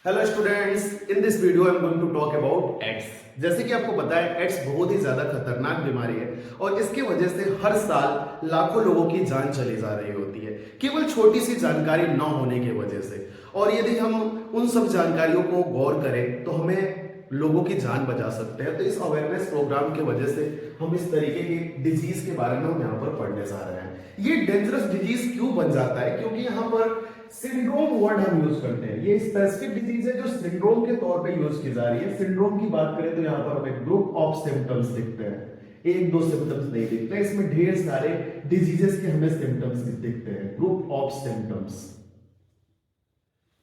Hello students, in this video I am going to talk about AIDS. जैसे कि आपको पता है एड्स बहुत ही ज्यादा खतरनाक बीमारी है और इसकी वजह से हर साल लाखों लोगों की जान चली जा रही होती है केवल छोटी सी जानकारी न होने की वजह से। और यदि हम उन सब जानकारियों को गौर करें तो हमें लोगों की जान बचा सकते हैं। तो इस अवेयरनेस प्रोग्राम की वजह से हम इस तरीके की डिजीज के बारे में हम यहाँ पर पढ़ने जा रहे हैं। ये डेंजरस डिजीज क्यों बन जाता है? क्योंकि यहाँ पर सिंड्रोम वर्ड हम यूज करते हैं। ये स्पेसिफिक डिजीज है जो सिंड्रोम के तौर पे यूज की जा रही है। सिंड्रोम की बात करें तो यहाँ पर हमें ग्रुप ऑफ सिम्टम्स दिखते हैं, एक दो सिम्टम्स नहीं दिखते हैं। इसमें ढेर सारे डिजीजेस के हमें सिम्टम्स दिखते हैं, ग्रुप ऑफ सिम्टम्स।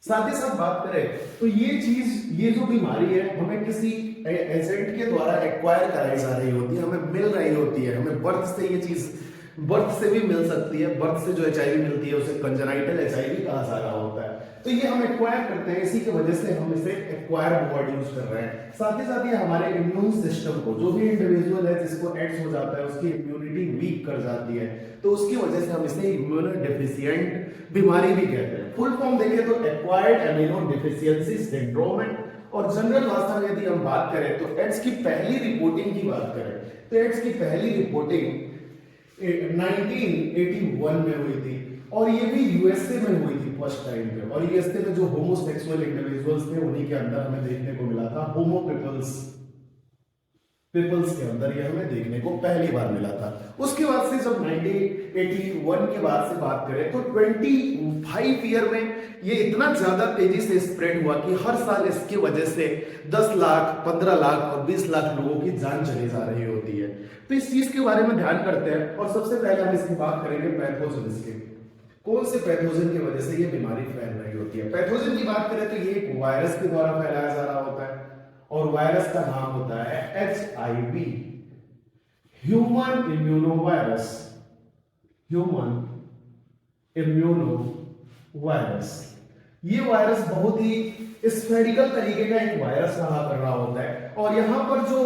साथ ही साथ बात करें तो ये जो बीमारी है हमें किसी एजेंट के द्वारा एक्वायर कराई जा रही होती है, हमें मिल रही होती है। हमें बर्थ से ये चीज बर्थ से भी मिल सकती है। बर्थ से जो एचआईवी मिलती है उसे कंजेनाइटल एचआईवी कहा जा रहा होता है। तो ये हम एक्वायर करते हैं, इसी की वजह से हम इसे एक्वायर वर्ड यूज कर रहे हैं। साथ ही साथ ये हमारे इम्यून सिस्टम को, जो भी इंडिविजुअल है जिसको एड्स हो जाता है उसकी इम्यूनिटी वीक कर जाती है, तो उसकी वजह से हम इसे इम्यूनो डेफिशिएंट बीमारी भी कहते हैं। फुल फॉर्म देखें तो एक्वायर्ड एमिनो डेफिशिएंसी सिंड्रोम है। और जनरल भाषा में यदि हम बात करें तो एड्स की पहली रिपोर्टिंग की बात करें तो एड्स की पहली रिपोर्टिंग 1981 में हुई थी और ये भी यूएसए में हुई थी फर्स्ट टाइम पे। और यूएसए में जो होमोसेक्सुअल इंडिविजुअल्स थे उन्हीं के अंदर हमें देखने को मिला था। होमो पीपल्स के अंदर ये हमें देखने को पहली बार मिला था। उसके बाद से जब 1981 के बाद से बात करें तो 25 ईयर में ये इतना ज्यादा तेजी से स्प्रेड हुआ कि हर साल इसकी वजह से 10 लाख, 15 लाख और 20 लाख लोगों की जान चली जा रही होती है। तो इस चीज के बारे में ध्यान करते हैं और सबसे पहले हम इसकी बात करेंगे पैथोजन की। कौन से पैथोजन की वजह से ये बीमारी फैल रही होती है? पैथोजन की बात करें तो ये एक वायरस के द्वारा फैलाया जा रहा होता है और वायरस का नाम होता है HIV, human immuno virus. Human immuno virus, ये वायरस बहुत ही स्फेरिकल तरीके का एक वायरस रहा कर रहा होता है। और यहां पर जो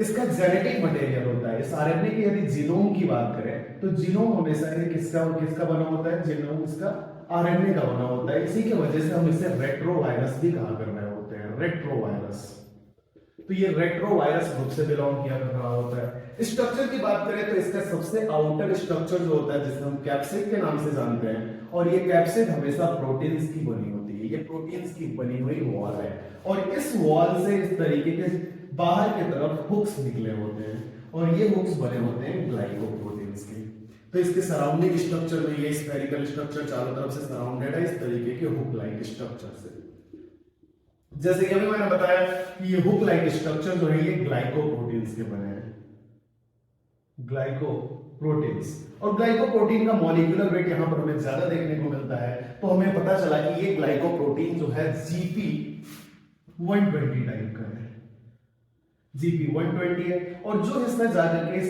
इसका जेनेटिक मटेरियल होता है, इस आरएनए की यदि जीनोम की बात करें तो जीनोम हमेशा किसका किसका बना होता है? जीनोम इसका आरएनए का बना होता है। इसी की वजह से हम इसे रेट्रो वायरस भी कहा कर रहे होते हैं, रेट्रो वायरस। तो ये रेट्रो वायरस ग्रुप से बिलोंग किया कर रहा होता है। स्ट्रक्चर की बात करें तो इसका सबसे आउटर स्ट्रक्चर जो होता है जिसे हम कैप्सिड के नाम से जानते हैं, और ये कैप्सिड हमेशा प्रोटीन्स की बनी होती है। ये प्रोटीन्स की बनी हुई वॉल है और इस वॉल से इस तरीके के बाहर की तरफ हुक्स निकले होते हैं और ये हुक्स बने होते हैं ग्लाइकोप्रोटीन्स के। तो इसके सराउंडिंग स्ट्रक्चर में ये स्फेरिकल स्ट्रक्चर चारों तरफ से सराउंडेड है इस तरीके के हुक लाइक स्ट्रक्चर से। जैसे कि अभी मैंने बताया कि ये हुक लाइक स्ट्रक्चर जो है ये ग्लाइकोप्रोटीन्स के बने हैं, ग्लाइकोप्रोटीन्स। और ग्लाइकोप्रोटीन का मॉलिक्यूलर वेट यहां पर हमें ज्यादा देखने को मिलता है, तो हमें पता चला कि ये ग्लाइकोप्रोटीन जो है GP 120 टाइप का है, GP 120 है। और जो इसमें जाकर के इस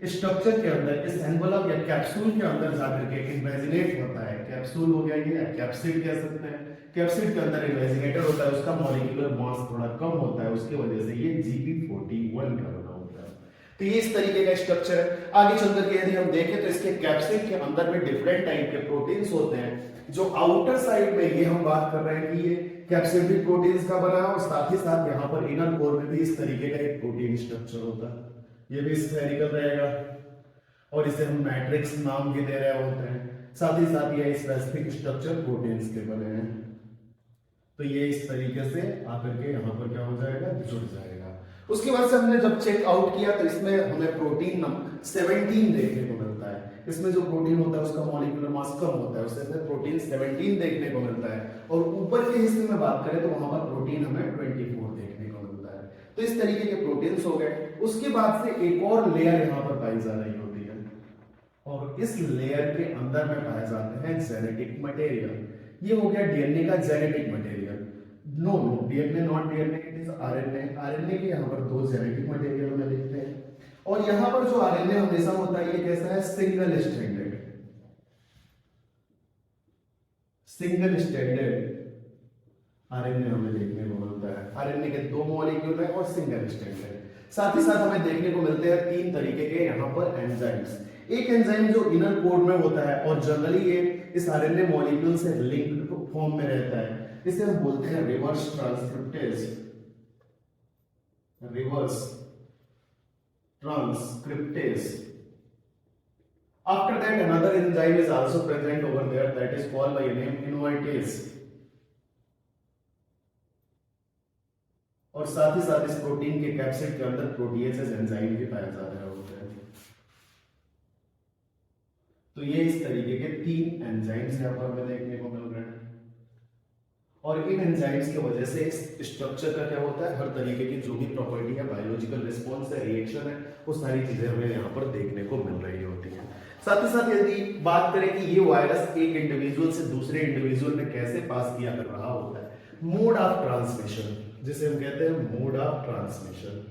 स्ट्रक्चर के अंदर, इस एनवलप या कैप्सूल के अंदर जाकर के इन्वेजिनेट होता है, कैप्सूल हो गया ये, कैप्सिड कह सकते हैं। कैप्सिड के अंदर इन्वेजिनेटर होता है, उसका मॉलिक्यूलर मास थोड़ा कम होता है, उसकी वजह से ये GP41 का बना होता है। तो ये इस तरीके का स्ट्रक्चर है। आगे चल करके यदि हम देखें तो इसके कैप्सिड के अंदर में डिफरेंट टाइप के प्रोटीन्स होते हैं। जो आउटर साइड में ये हम बात कर रहे हैं कि ये कैप्सिड भी प्रोटीन्स का बना है और साथ ही साथ यहाँ पर इनर कोर में भी इस तरीके का एक प्रोटीन स्ट्रक्चर होता है। ये भी स्फेरिकल रहेगा और इसे हम मैट्रिक्स नाम भी दे रहे होते हैं। साथ ही साथ ये स्पेसिफिक स्ट्रक्चर प्रोटीन्स के बने हैं। तो ये इस तरीके से आकर के यहाँ पर क्या हो जाएगा? जुड़ जाएगा। उसके बाद से हमने जब चेक आउट किया तो इसमें हमें प्रोटीन 17 देखने को मिलता है। इसमें जो प्रोटीन होता है उसका मॉलिक्यूलर मास कम होता है, उससे प्रोटीन 17 देखने को मिलता है। और ऊपर के हिस्से में बात करें तो वहां पर प्रोटीन हमें 24 देखने को मिलता है। तो इस तरीके के प्रोटीन्स हो गए। उसके बाद से एक और लेयर यहाँ पर पाई जा रही होती है और इस लेयर के अंदर में पाए जाते हैं जेनेटिक मटेरियल। ये हो गया डीएनए का genetic material. No DNA not DNA, it is RNA. RNA के यहाँ पर दो जेनेटिक मटेरियल हमें दिखते हैं और यहाँ पर जो आरएनए हमेशा होता है ये कैसा है? Single stranded. Single stranded RNA हमें देखने को मिलता है। आरएनए के दो मॉलिक्यूल है और सिंगल स्ट्रैंडेड। साथ ही साथ हमें देखने को मिलते हैं 3 तरीके के यहाँ पर एंजाइम्स। एक एंजाइम जो इनर कोर में होता है और जनरली ये इस आरएनए मॉलिक्यूल से लिंक्ड फॉर्म में रहता है, इसे हम बोलते हैं reverse transcriptase, reverse transcriptase. After that, another enzyme is also present over there that is called by name invertase. और साथ ही साथ इस प्रोटीन के कैप्सिड के अंदर प्रोटीएसेस एंजाइम भी पाया जा रहा होता है. तो ये इस तरीके के 3 एंजाइम्स यहाँ पर हमें देखने को मिल रहे हैं. और इन एंजाइम्स की वजह से इस स्ट्रक्चर का क्या होता है, हर तरीके की जो भी प्रॉपर्टी है, बायोलॉजिकल रिस्पॉन्स है, रिएक्शन है, वो सारी चीजें हमें यहाँ पर देखने को मिल रही होती हैं. साथ ही साथ यदि बात करें कि ये वायरस एक इंडिविजुअल से दूसरे इंडिविजुअल में कैसे पास किया कर रहा होता है, मोड ऑफ ट्रांसमिशन, जिसे हम कहते हैं मोड ऑफ ट्रांसमिशन.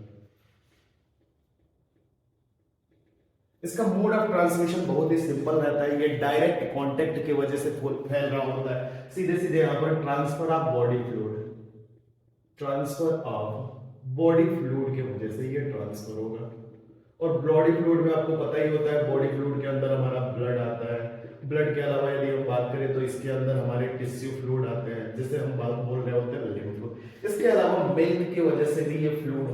इसका मोड ऑफ ट्रांसमिशन बहुत ही सिंपल रहता है. ये डायरेक्ट कांटेक्ट की वजह से फैल रहा होता है. सीधे सीधे यहां पर transfer of body fluid, transfer of body fluid की वजह से ये ट्रांसफर होगा. और बॉडी फ्लूइड में आपको पता ही होता है, बॉडी फ्लूइड के अंदर हमारा ब्लड आता है. ब्लड के अलावा यदि हम बात करें तो इसके अंदर हमारे टिश्यू फ्लूइड आते हैं, जिसे हम बात बोल रहे होते हैं लिम्फ फ्लूइड. इसके अलावा मिल्क की वजह से भी ये फ्लूइड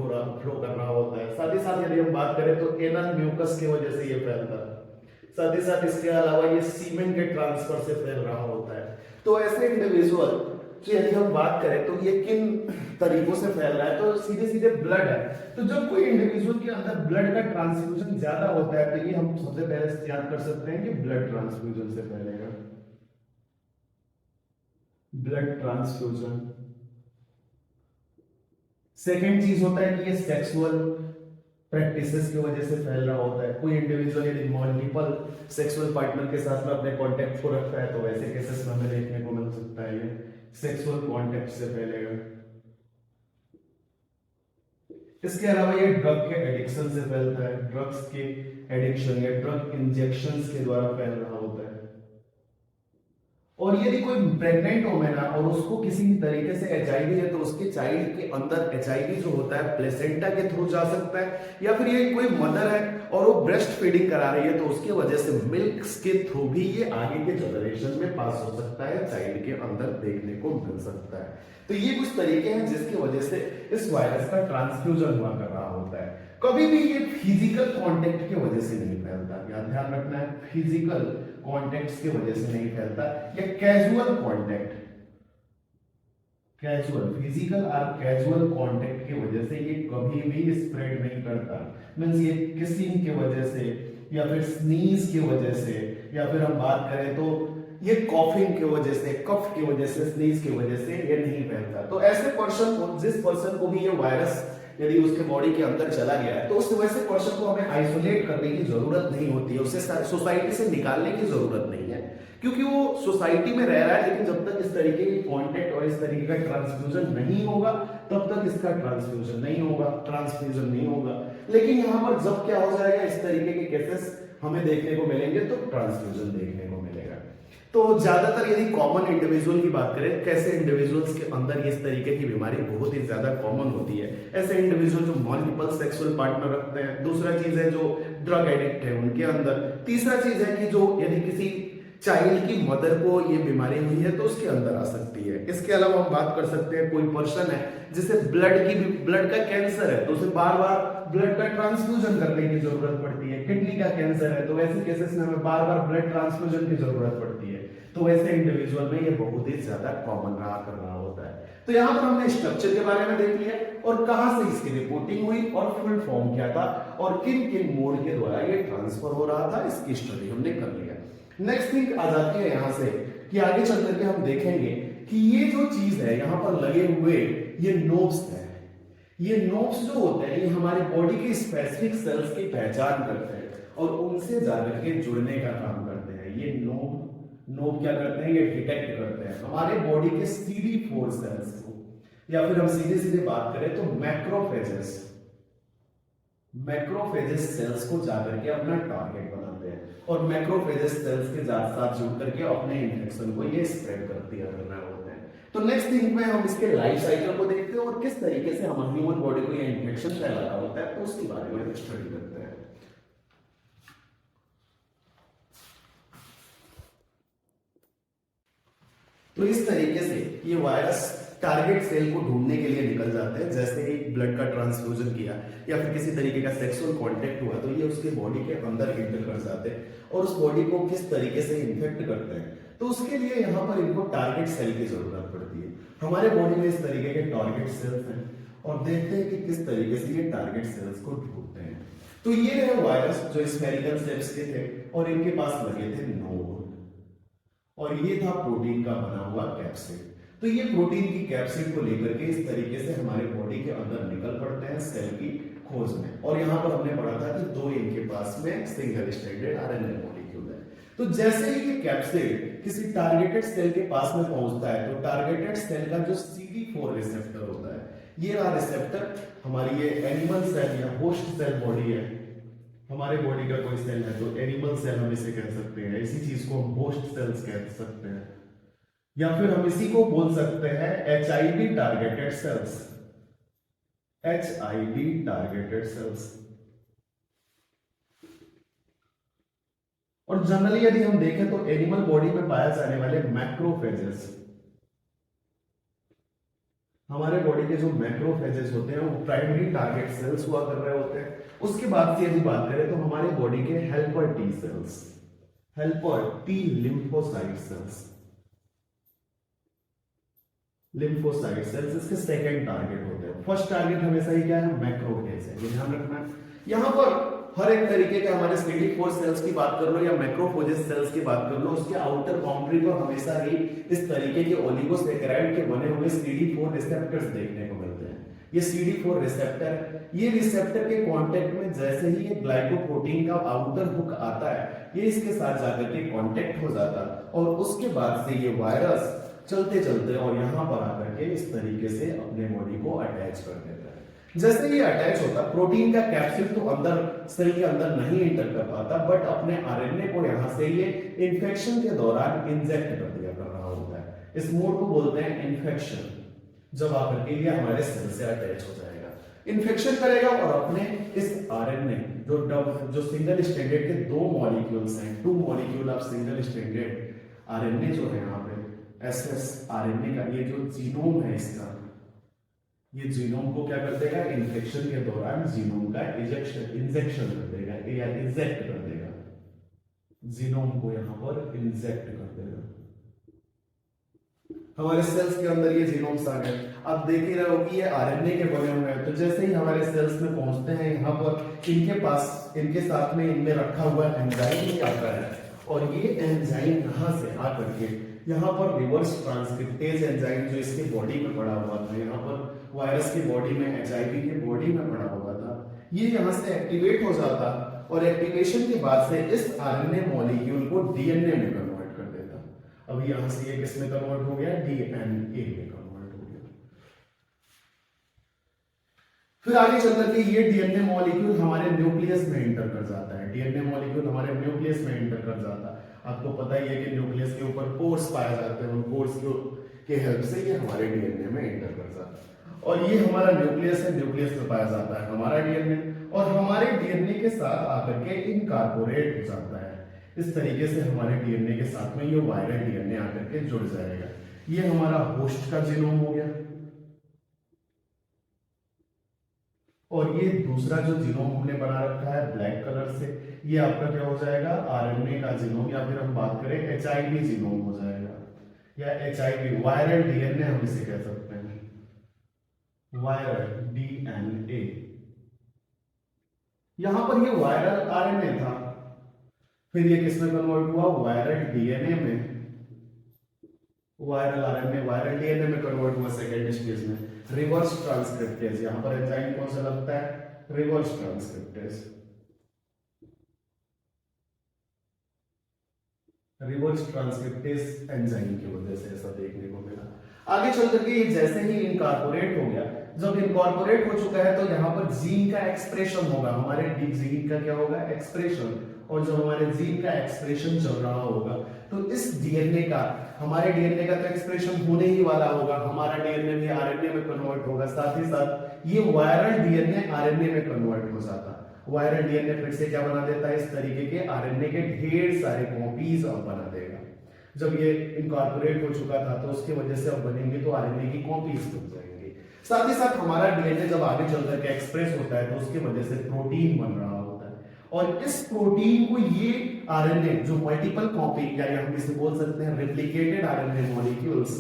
फ्लो कर रहा होता है. साथ ही साथ यदि हम बात करें तो एनल म्यूकस की वजह से ये फैलता है. साथ ही साथ इसके अलावा ये सीमेन के ट्रांसफर से फैल रहा होता है. तो ऐसे इंडिविजुअल तो यदि हम बात करें तो ये किन तरीकों से फैल रहा है, तो सीधे सीधे ब्लड है. तो जब कोई इंडिविजुअल के अंदर ब्लड का ट्रांसफ्यूजन ज्यादा होता है तो ये हम सबसे पहले याद कर सकते हैं कि ब्लड ट्रांसफ्यूजन से फैलेगा. Blood transfusion. सेकेंड चीज होता है कि ये सेक्सुअल प्रैक्टिसेस की वजह से फैल रहा होता है. कोई इंडिविजुअल यदि मल्टीपल सेक्सुअल पार्टनर के साथ में अपने कॉन्टेक्ट को रखता है तो वैसे केसेस में हमें देखने को मिल सकता है ये सेक्सुअल कॉन्टेक्ट से फैलेगा. इसके अलावा ये ड्रग के एडिक्शन से फैलता है. ड्रग्स के एडिक्शन या ड्रग इंजेक्शंस के द्वारा फैल रहा होता है. और यदि कोई प्रेग्नेंट वुमेन है और उसको किसी भी तरीके से एचआईवी है तो उसके चाइल्ड के अंदर एचआईवी जो होता है प्लेसेंटा के थ्रू जा सकता है. या फिर ये कोई मदर है और वो ब्रेस्ट फीडिंग करा रही है तो उसकी वजह से मिल्क के थ्रू भी ये आगे के जनरेशन में पास हो सकता है, चाइल्ड के अंदर देखने को मिल सकता है. तो ये कुछ तरीके हैं जिसकी वजह से इस वायरस का ट्रांसफ्यूजन हुआ कर रहा होता है. कभी भी ये फिजिकल कांटेक्ट की वजह से नहीं फैलता. यहाँ ध्यान रखना है, फिजिकल कॉन्टेक्ट की वजह से नहीं फैलता. या कैजुअल कॉन्टेक्ट, कैजुअल फिजिकल और कैजुअल कॉन्टेक्ट की वजह से ये कभी भी स्प्रेड नहीं करता. मींस ये किसिंग की वजह से या फिर स्नीज की वजह से या फिर हम बात करें तो ये कॉफिंग की वजह से, कफ की वजह से, स्नीज की वजह से ये नहीं फैलता. तो ऐसे पर्सन को, जिस पर्सन को भी ये वायरस यदि उसके बॉडी के अंदर चला गया है तो उस वैसे पर्सन को हमें आइसोलेट करने की जरूरत नहीं होती है, उसे सोसाइटी से निकालने की जरूरत नहीं है, क्योंकि वो सोसाइटी में रह रहा है. लेकिन जब तक इस तरीके की कांटेक्ट और इस तरीके का ट्रांसफ्यूजन नहीं होगा तब तक इसका ट्रांसफ्यूजन नहीं होगा, ट्रांसफ्यूजन नहीं होगा. लेकिन यहाँ पर जब क्या हो जाएगा, इस तरीके के केसेस हमें देखने को मिलेंगे तो ट्रांसफ्यूजन देखने को मिलेगा. तो ज्यादातर यदि कॉमन इंडिविजुअल की बात करें, कैसे इंडिविजुअल्स के अंदर इस तरीके की बीमारी बहुत ही ज्यादा कॉमन होती है. ऐसे इंडिविजुअल जो मल्टीपल सेक्सुअल पार्टनर रखते हैं. दूसरा चीज है जो ड्रग एडिक्ट है उनके अंदर. तीसरा चीज है कि जो यदि किसी चाइल्ड की मदर को ये बीमारी हुई है तो उसके अंदर आ सकती है. इसके अलावा हम बात कर सकते हैं कोई पर्सन है जिसे ब्लड का कैंसर है तो उसे बार बार ब्लड का ट्रांसफ्यूजन करने की जरूरत पड़ती है. किडनी का कैंसर है तो वैसे केसेस में हमें बार बार ब्लड ट्रांसफ्यूजन की जरूरत पड़ती है. तो वैसे इंडिविजुअल में ये बहुत ही ज्यादा कॉमन रहा कर रहा होता है. तो यहाँ पर हमने स्ट्रक्चर के बारे में देख लिया और कहां से इसकी रिपोर्टिंग हुई और फुल फॉर्म क्या था और किन किन मोड के द्वारा ये ट्रांसफर हो रहा था, इसकी स्टडी हमने कर लिया. नेक्स्ट थिंग आ जाती है यहां से कि आगे चल करके हम देखेंगे कि ये जो चीज है यहां पर लगे हुए ये नोब्स है. ये नोब्स जो होते हैं ये हमारे बॉडी के स्पेसिफिक सेल्स की पहचान करते हैं और उनसे जाकर के जुड़ने का काम करते हैं. ये नोब क्या करते हैं, ये डिटेक्ट करते हैं हमारे बॉडी के CD4 सेल्स को. या फिर हम सीधे बात करें तो मैक्रोफेजेस सेल्स को जाकर के अपना टारगेट बनाते हैं और मैक्रोफेजेस सेल्स के साथ जुड़ करके अपने इन्फेक्शन को ये स्प्रेड करते होते हैं. तो नेक्स्ट थिंग में हम इसके लाइफ साइकिल को देखते हैं और किस तरीके से हमारी ह्यूमन बॉडी को ये इन्फेक्शन फैला रहा होता है तो उसके बारे में स्टडी करते हैं. तो तो इस तरीके से ये वायरस टारगेट सेल को ढूंढने के लिए निकल जाते हैं। जैसे ही ब्लड का ट्रांसफ्यूजन किया या फिर किसी तरीके का सेक्सुअल कांटेक्ट हुआ तो ये उसके बॉडी के अंदर एंटर कर जाते हैं और उस बॉडी को किस तरीके से इन्फेक्ट करते हैं, तो उसके लिए यहाँ पर इनको टारगेट सेल की जरूरत पड़ती है। हमारे बॉडी में इस तरीके के टारगेट सेल्स हैं और देखते हैं कि किस तरीके से ये टारगेट सेल्स को ढूंढते हैं। तो ये रहे वायरस जो स्फेरिकल शेप्स के थे और इनके पास लगे थे नोड, और ये था प्रोटीन का बना हुआ कैप्सिड। तो ये प्रोटीन की कैप्सिड को लेकर के इस तरीके से हमारे बॉडी के अंदर निकल पड़ते हैं सेल की खोज में। और यहां पर हमने पढ़ा था कि दो इनके पास में सिंगल स्ट्रैंडेड आरएनए मॉलिक्यूल है। तो जैसे ही ये कैप्सिड किसी टारगेटेड सेल के पास में पहुंचता है तो टारगेटेड सेल का जो CD4 रिसेप्टर होता है, ये रहा रिसेप्टर। हमारी ये एनिमल सेल या होस्ट सेल बॉडी है, हमारे बॉडी का कोई सेल है तो एनिमल सेल हम इसे कह सकते हैं, इसी चीज को हम होस्ट सेल्स कह सकते हैं, या फिर हम इसी को बोल सकते हैं HID targeted cells, HID targeted cells. और जनरली यदि हम देखें तो एनिमल बॉडी में पाए जाने वाले मैक्रोफेजेस, हमारे बॉडी के जो मैक्रोफेजेस होते हैं वो प्राइमरी टारगेट सेल्स हुआ कर रहे होते हैं। उसके बाद से यदि बात करें तो हमारे बॉडी के helper T cells, helper T lymphocyte sales, lymphocyte sales इसके सेकंड टारगेट होते हैं। फर्स्ट टारगेट हमेशा ही क्या है, मैक्रोफेज है, ये ध्यान रखना है। यहां पर हर एक तरीके के हमारे CD4 सेल्स की बात कर लो या मैक्रोफेजेस सेल्स की बात कर लो, उसके आउटर बाउंड्री पर हमेशा ही इस तरीके के ओलिगोसैकेराइड के बने हुए CD4 रिसेप्टर्स देखने को मिलते हैं। ये CD4 रिसेप्टर, ये रिसेप्टर के कांटेक्ट में जैसे ही ये ग्लाइकोप्रोटीन का आउटर हुक आता है, ये इसके साथ जाकर के कांटेक्ट हो जाता है और उसके बाद से ये वायरस चलते चलते और यहां पर आकर के इस तरीके से अपने बॉडी को अटैच कर देता है। जैसे ये अटैच होता, प्रोटीन का कैप्सूल तो अंदर सेल के अंदर नहीं एंटर कर पाता, बट अपने आरएनए को यहां से ये इन्फेक्शन के दौरान इंजेक्ट कर दिया कर रहा होता है। इस मोड को बोलते हैं इन्फेक्शन। जब आकर के ये हमारे सेल से अटैच हो जाएगा, इन्फेक्शन करेगा और अपने इस आरएनए जो सिंगल स्ट्रैंडेड के दो मॉलिक्यूल्स हैं, two molecule of single stranded RNA जो है यहाँ पे SS आरएनए का ये जो जीनोम है इसका, ये जीनोम को क्या कर देगा, इन्फेक्शन के दौरान जीनोम का इंजेक्शन कर देगा या इंजेक्ट कर देगा, जीनोम को यहां पर इंजेक्ट कर देगा। हमारे सेल्स के अंदर ये जीनोम्स आ गए। अब देख ही रहे हो कि ये आरएनए के बने हुए हैं, तो जैसे ही हमारे सेल्स में पहुंचते हैं यहाँ पर इनके पास, इनके साथ में इनमें रखा हुआ एंजाइम ही आता है और ये एंजाइम यहां से आकर के यहाँ पर रिवर्स ट्रांसक्रिप्टेज एंजाइम जो इसके बॉडी में पड़ा हुआ था, यहाँ पर वायरस की बॉडी में, HIV की बॉडी में पड़ा हुआ था, ये यहाँ से एक्टिवेट हो जाता और एक्टिवेशन के बाद से इस आरएनए मॉलिक्यूल को डीएनए में कन्वर्ट कर देता। अब यहाँ से ये किस में कन्वर्ट हो गया, DNA में कन्वर्ट हो गया। फिर आगे चल करके ये डीएनए मॉलिक्यूल हमारे न्यूक्लियस में एंटर कर जाता है, डीएनए मॉलिक्यूल हमारे न्यूक्लियस में एंटर कर जाता है। आपको पता ही है कि न्यूक्लियस के ऊपर पोर्स पाए जाते हैं, उन पोर्स के हेल्प से ये हमारे डीएनए में एंटर कर जाता है और ये हमारा न्यूक्लियस है, न्यूक्लियस में पाया जाता है हमारा डीएनए और हमारे डीएनए के साथ आकर के इनकॉर्पोरेट हो जाता है। इस तरीके से हमारे डीएनए के साथ में ये वायरल डीएनए आकर के जुड़ जाएगा। ये हमारा होस्ट का जीनोम हो गया और ये दूसरा जो जीनोम हमने बना रखा है ब्लैक कलर से, ये आपका क्या हो जाएगा, आरएनए का जीनोम, या फिर हम बात करें HIV जीनोम हो जाएगा या HIV वायरल डीएनए हम इसे कह सकते हैं, वायरल DNA। यहां पर ये वायरल आरएनए था, फिर ये किसमें कन्वर्ट हुआ, वायरल डीएनए में, वायरल आरएनए वायरल डीएनए में कन्वर्ट हुआ सेकेंड स्टेज में, रिवर्स ट्रांसक्रिप्टेज। यहां पर एंजाइम कौन सा लगता है, reverse transcriptase, reverse transcriptase enzyme की वजह से ऐसा देखने को मिला। आगे चल करके ये जैसे ही इनकॉर्पोरेट हो गया, जब इनकॉर्पोरेट हो चुका है तो यहाँ पर जीन का एक्सप्रेशन होगा, हमारे जीन का क्या होगा, एक्सप्रेशन, और जब हमारे जीन का एक्सप्रेशन चल रहा होगा तो इस डीएनए का, हमारे डीएनए का तो एक्सप्रेशन होने ही वाला होगा, हमारा डीएनए भी आरएनए में कन्वर्ट होगा, साथ ही साथ ये वायरल डीएनए आरएनए में कन्वर्ट हो जाता। वायरल डीएनए फिर से क्या बना देता है, इस तरीके के आरएनए के ढेर सारे कॉपीज अब बना देगा। जब ये इनकॉर्पोरेट हो चुका था तो उसकी वजह से अब बनेंगे तो आरएनए की कॉपीज बन जाएंगे। साथ ही साथ हमारा डीएनए जब आगे चल करके एक्सप्रेस होता है तो उसकी वजह से प्रोटीन बन रहा होता है, और इस प्रोटीन को ये आरएनए जो मल्टीपल कॉपी या हम इसे बोल सकते हैं replicated RNA molecules,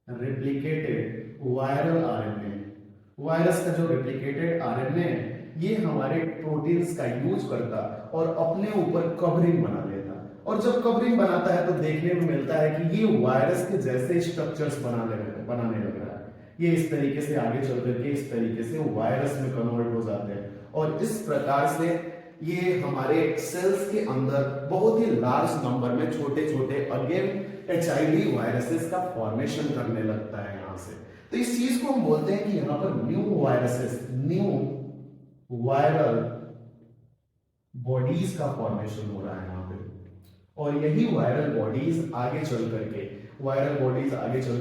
replicated viral RNA, virus का जो रेप्लिकेटेड आरएनए है ये हमारे प्रोटीन्स का यूज करता और अपने ऊपर कवरिंग बना लेता, और जब कवरिंग बनाता है तो देखने में मिलता है कि ये वायरस के जैसे स्ट्रक्चर्स बनाने लग रहा है। ये इस तरीके से आगे चल करके इस तरीके से वायरस में कन्वर्ट हो जाते हैं, और इस प्रकार से ये हमारे सेल्स के अंदर बहुत ही लार्ज नंबर में छोटे छोटे अगेन एचआईवी वायरसेस का फॉर्मेशन करने लगता है यहाँ से। तो इस चीज को हम बोलते हैं कि यहाँ पर new viruses, new viral bodies का फॉर्मेशन हो रहा है यहाँ पे, और यही वायरल बॉडीज आगे चल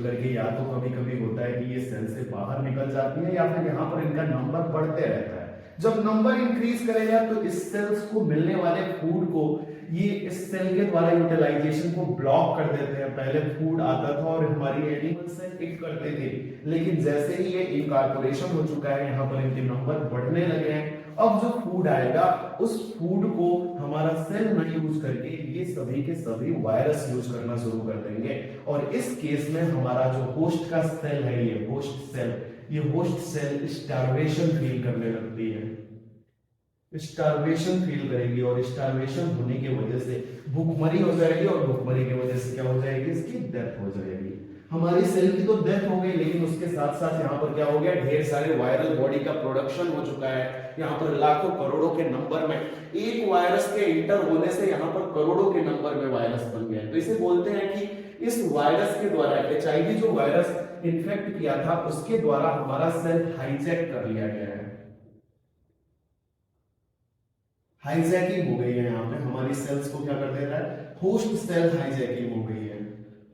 करके या तो कभी कभी होता है कि ये सेल से बाहर निकल जाती है या फिर यहाँ पर इनका नंबर बढ़ते रहता है। जब नंबर इंक्रीज करेगा तो इस सेल्स को मिलने वाले फूड को ये इस सेल के द्वारा यूटिलाइजेशन को ब्लॉक कर देते हैं। पहले फूड आता था और हमारी एनिमल सेल पिक करते थे, लेकिन जैसे ही ये इनकॉर्पोरेशन हो चुका है यहाँ पर इनके नंबर बढ़ने लगे हैं। अब जो फूड आएगा उस फूड को हमारा सेल नहीं यूज करके ये सभी के सभी वायरस यूज करना शुरू कर देंगे, और इस केस में हमारा जो होस्ट का सेल है ये होस्ट सेल स्टार्वेशन फील करने लगती है, स्टार्वेशन फील करेगी, और स्टार्वेशन होने की वजह से भूखमरी हो जाएगी, और भूखमरी की वजह से क्या हो जाएगी, इसकी डेथ हो जाएगी। हमारी सेल की तो डेथ हो गई, लेकिन उसके साथ साथ यहाँ पर क्या हो गया, ढेर सारे वायरल बॉडी का प्रोडक्शन हो चुका है। यहाँ पर लाखों करोड़ों के नंबर में एक वायरस के इंटर होने से यहाँ पर करोड़ों के नंबर में वायरस बन गए। तो इसे बोलते हैं कि इस वायरस के द्वारा एचआईवी जो वायरस इन्फेक्ट किया था उसके द्वारा हमारा सेल हाईजैक कर लिया गया है, हाईजैकिंग हो गई है। यहाँ पे हमारी सेल्स को क्या कर दे रहा है, होस्ट सेल हाईजैकिंग हो गई है,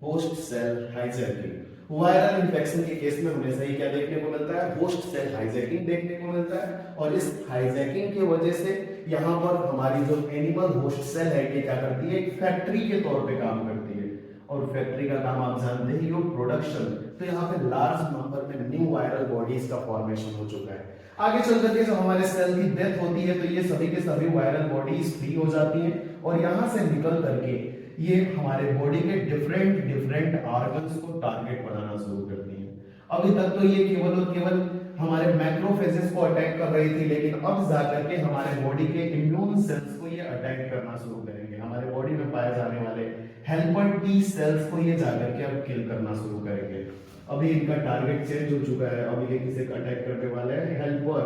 host cell hijacking. Viral infection के केस में हमेशा ही क्या देखने को मिलता है, होस्ट सेल हाईजैकिंग देखने को मिलता है, और इस हाईजैकिंग की वजह से यहाँ पर हमारी जो एनिमल होस्ट सेल है ये क्या करती है, एक फैक्ट्री के तौर पे काम करती है, और फैक्ट्री का काम आप जानते ही हो, प्रोडक्शन। तो यहाँ पे लार्ज नंबर में न्यू वायरल बॉडीज का फॉर्मेशन हो चुका है। आगे चल करके जब हमारे सेल की डेथ होती है तो ये सभी के सभी वायरल बॉडीज फ्री हो जाती हैं, और यहाँ से निकल करके ये हमारे बॉडी के डिफरेंट ऑर्गन्स को टारगेट बनाना शुरू करती हैं। अभी तक तो ये केवल और केवल हमारे मैक्रोफेजेस को अटैक कर रही थी, लेकिन अब जाकर के हमारे बॉडी के इम्यून सेल्स को ये अटैक करना शुरू करेंगे। हमारे बॉडी में पाए जाने वाले हेल्पर टी सेल्स को ये जाकर के अब किल करना शुरू करेंगे। अभी इनका टारगेट चेंज हो चुका है, अभी ये किसे अटैक करने वाले हैं, हेल्पर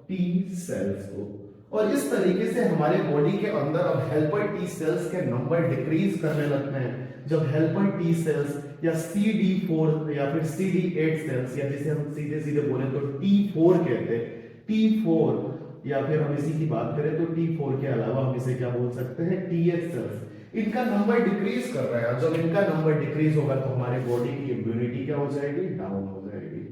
टी सेल्स को। और इस तरीके से हमारे बॉडी के अंदर अब हेल्पर टी सेल्स के नंबर डिक्रीज करने लगते हैं। जब हेल्पर टी सेल्स या CD4 या फिर CD8 सेल्स, या जिसे हम सीधे सीधे बोले तो T4 कहते हैं, T4, या फिर हम इसी की बात करें तो T4 के अलावा हम इसे क्या बोल सकते हैं, TH सेल्स, इनका नंबर डिक्रीज कर रहा है। जब इनका नंबर डिक्रीज होगा तो हमारी बॉडी की इम्यूनिटी क्या हो जाएगी, डाउन हो जाएगी।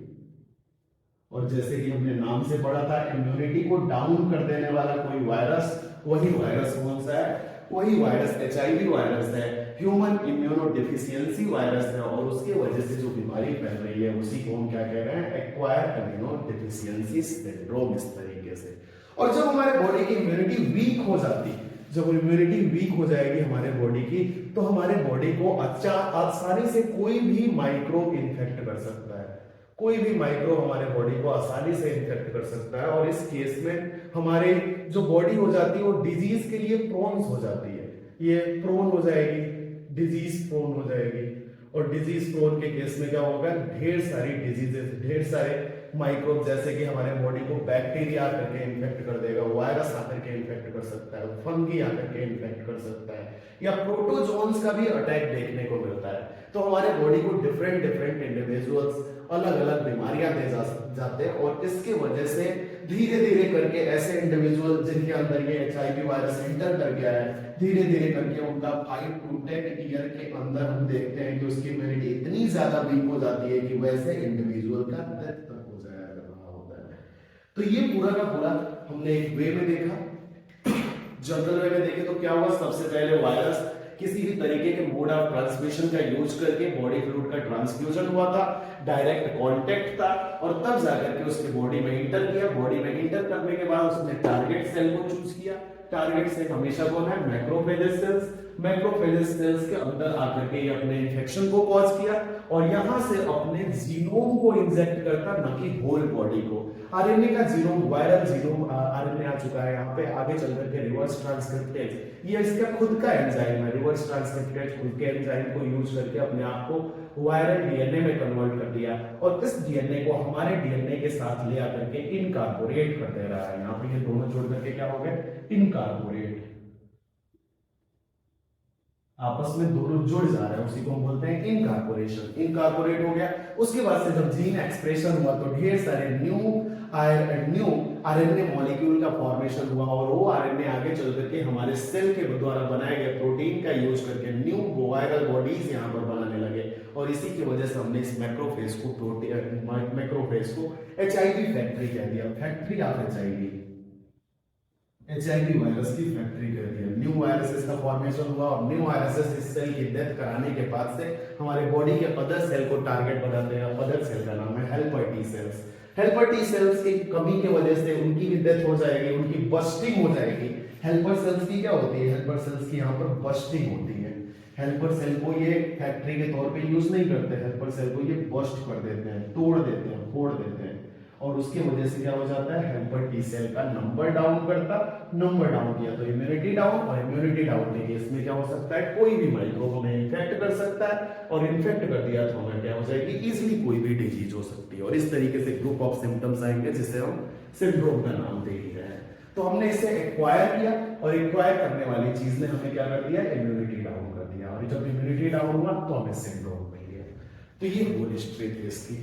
और जैसे कि हमने नाम से पढ़ा था, इम्यूनिटी को डाउन कर देने वाला कोई वायरस, वही वायरस कौन सा है, वही वायरस एचआईवी वायरस है, ह्यूमन इम्यूनोडेफिशिएंसी वायरस है, और उसके वजह से जो बीमारी फैल रही है उसी को हम क्या कह रहे हैं, एक्वायर्ड इम्यूनोडेफिशिएंसी सिंड्रोम, इस तरीके से। और जब हमारे बॉडी की इम्यूनिटी वीक हो जाती है, जब इम्यूनिटी वीक हो जाएगी हमारे बॉडी की, तो हमारे बॉडी को आसानी से कोई भी माइक्रोब इन्फेक्ट कर सकता है, कोई भी माइक्रोब हमारे बॉडी को आसानी से इन्फेक्ट कर सकता है। और इस केस में हमारे जो बॉडी हो जाती है वो डिजीज के लिए प्रोन हो जाती है, ये प्रोन हो जाएगी, डिजीज प्रोन हो जाएगी। और डिजीज प्रोन के केस में क्या होगा, ढेर सारी डिजीजेस, ढेर सारे माइक्रोब, जैसे कि हमारे बॉडी को बैक्टीरिया आकर के इन्फेक्ट कर देगा, वायरस आकर के इन्फेक्ट कर सकता है, फंगी आकर के इन्फेक्ट कर सकता है, या प्रोटोजोन्स का भी अटैक देखने को मिलता है। तो हमारे बॉडी को डिफरेंट इंडिविजुअल्स अलग अलग बीमारियां दे जाते हैं, और इसके वजह से धीरे धीरे करके ऐसे इंडिविजुअल जिनके अंदर ये एचआईवी वायरस एंटर कर गया है, धीरे धीरे करके उनका 5 to 10 ईयर के अंदर हम देखते हैं कि उसकी इम्यूनिटी इतनी ज्यादा वीक हो जाती है कि वैसे इंडिविजुअल का डेथ तक हो जाया होता है। तो ये पूरा का पूरा हमने एक वे में देखा। जनरल वे में देखे तो क्या हुआ, सबसे पहले वायरस किसी भी तरीके के मोड ऑफ ट्रांसमिशन का यूज करके बॉडी फ्लूइड का ट्रांसफ्यूजन हुआ था, डायरेक्ट कांटेक्ट था, और तब जाकर के उसके बॉडी में इंटर किया। बॉडी में इंटर करने के बाद उसने टारगेट सेल को चूज किया। टारगेट सेल हमेशा कौन है? Macrophages sales. मैक्रोफेजेस सेल्स के अंदर आकर के ये अपने इन्फेक्शन को कॉज किया और यहां से अपने जीनोम को इंजेक्ट करता, न कि होल बॉडी को। आरएनए का जीनोम, वायरल जीनोम आरएनए आ चुका है यहाँ पे। आगे चल करके रिवर्स ट्रांसक्रिप्टेज, ये इसका खुद का एंजाइम है। रिवर्स ट्रांसक्रिप्टेज खुद के एंजाइम को यूज करके अपने आप को वायरल डीएनए में कन्वर्ट कर दिया और इस डीएनए को हमारे डीएनए के साथ ले आकर के इनकार्पोरेट कर दे रहा है। यहाँ पे ये दोनों जोड़ करके क्या हो गए? इनकार्पोरेट। आपस में दोनों जुड़ जा रहे हैं, उसी को हम बोलते हैं इनकार्पोरेशन। इनकार्पोरेट हो गया। उसके बाद से जब जीन एक्सप्रेशन हुआ तो ढेर सारे न्यू आरएनए मॉलिक्यूल का फॉर्मेशन हुआ और वो आरएनए आगे चल करके हमारे सेल के द्वारा बनाए गए प्रोटीन का यूज करके न्यू वायरल बॉडीज यहाँ पर बनाने लगे और इसी की वजह से हमने इस मैक्रोफेज को एचआईवी फैक्ट्री कह दिया। फैक्ट्री ऑफ एचआईवी वायरस की फैक्ट्री कर दिया। न्यू वायरसेस का फॉर्मेशन हुआ और न्यू वायरसेस इस सेल की डेथ कराने के बाद से हमारे बॉडी के अदर सेल को टारगेट बनाते हैं। अदर सेल का नाम है helper T cells. Helper T cells की कमी की वजह से उनकी भी डेथ हो जाएगी, उनकी बस्टिंग हो जाएगी। हेल्पर सेल्स की क्या होती है? हेल्पर सेल्स की यहाँ पर बस्टिंग होती है। हेल्पर सेल को ये फैक्ट्री के तौर पे यूज नहीं करते, हेल्पर सेल को ये बस्ट कर देते हैं, तोड़ देते हैं, फोड़ देते हैं और उसकी वजह से क्या हो जाता है? हेल्पर टी सेल का नंबर डाउन करता। नंबर डाउन किया तो इम्यूनिटी डाउन, और इम्यूनिटी डाउन के केस में क्या हो सकता है? कोई भी माइक्रोब हमें इन्फेक्ट कर सकता है और इन्फेक्ट कर दिया तो हमें क्या हो जाएगी? इजीली कोई भी डिजीज हो सकती है और इस तरीके से ग्रुप ऑफ सिम्टम्स आएंगे जिसे हम सिंड्रोम का नाम दे ही रहे हैं। तो हमने इसे एक्वायर किया और एक्वायर करने वाली चीज ने हमें क्या कर दिया? इम्यूनिटी डाउन कर दिया और जब इम्यूनिटी डाउन हुआ तो हमें सिंड्रोम मिल गया। तो ये होल हिस्ट्री थी इसकी।